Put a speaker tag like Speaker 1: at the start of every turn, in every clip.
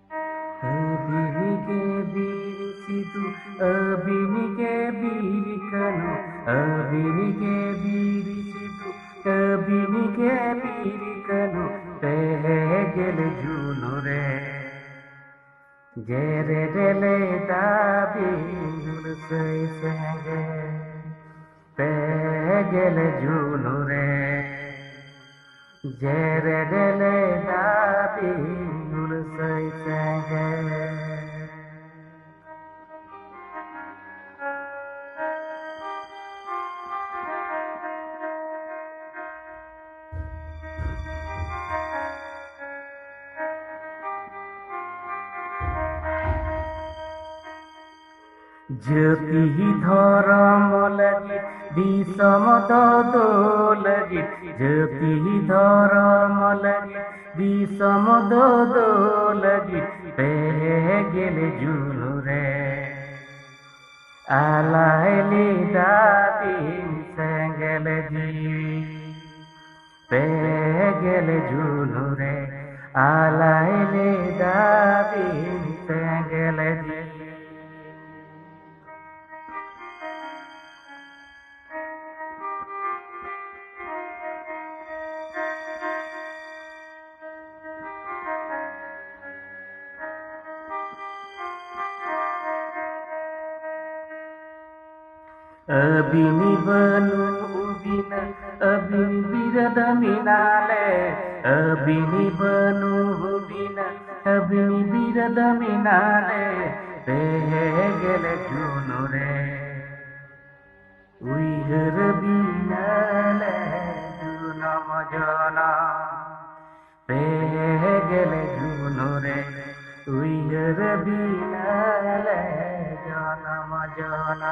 Speaker 1: ಅಬಿನಿಗೆ ಬೀರಿಸಿದು ಅಬಿನಿಗೆ ಬೀರಿಕನು ಅಬಿನಿಗೆ ಬೀರಿಸಿದು ಅಬಿನಿಗೆ ಬೀರಿಕನು ಪೇಗೆಲೆ ಜೂನುರೆ ಜೆರೆ Dele Dhabi ನುಸೈ Sange ಪೇಗೆಲೆ ಜೂನುರೆ ಜೆರೆ Dele Dhabi ನುಸೈ Sange জ্যোতি ধরম লাগি বিষম লাগি জ্যোতি ধরম লাগি বিষম লাগি পেয়ে গেলে জুনুরে আলাইলি দাবি সেঙ্গেলে জি পেয়ে গেলে জুনুরে আলাইলি দাবি সেঙ্গেলে জি ಅಬಿನಿ ಬನು ಉಬಿನ ಅಬಿನಿ ಬಿರದ ಮಿನಾಲೆ ಅಬಿನಿ ಬನು ಉಬಿನ ಅಬಿನಿ ಬಿರದ ಮಿನಾಲೆ ಪೇಗೆಲೆ ಜೂನುರೆ ಉಯ್ಗರ ಬಿನಾಲೆ ಜೂನ ಮಜನ ಪೇಗೆಲೆ ಜೂನುರೆ ಉಯ್ಗರ ಬಿನಾಲೆ ಜನ ಮಜನ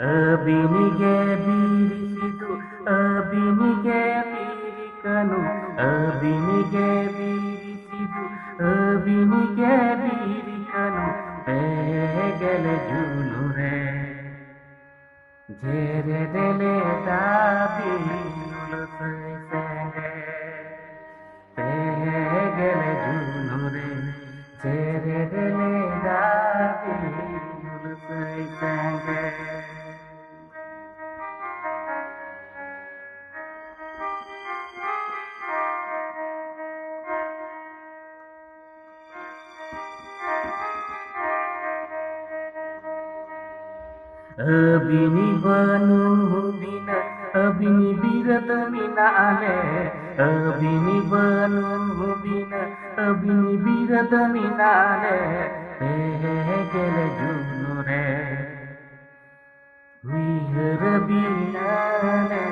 Speaker 1: ಅಬಿನಿಗೆ ಬೀರಿಸಿದು ಅಬಿನಿಗೆ ಬೀರಿಕನು ಅಬಿನಿಗೆ ಬೀರಿಸಿದು ಅಬಿನಿಗೆ ಬೀರಿಕನು ಪೇಗೆಲೆ ಜೂನುರೆ ಜೆರೆ Dele Dhabi ನುಸೈ Sange ಪೇಗೆಲೆ ಜೂನುರೆ ಜೆರೆ Dele Dhabi ನುಸೈ Sange ಅಬಿನಿ ಬನು ಹುಬಿನ ಅಬಿನಿ ಬಿರದ ಮಿನಾಲೆ ಅಬಿನಿ ಬನು ಹುಬಿನ ಅಬಿನಿ ಬಿರದ ಮಿನಾಲೆ ಪೇಗೆಲೆ ಜೂನುರೆ ಹುಯ್ಗರ ಬಿನಾಲೆ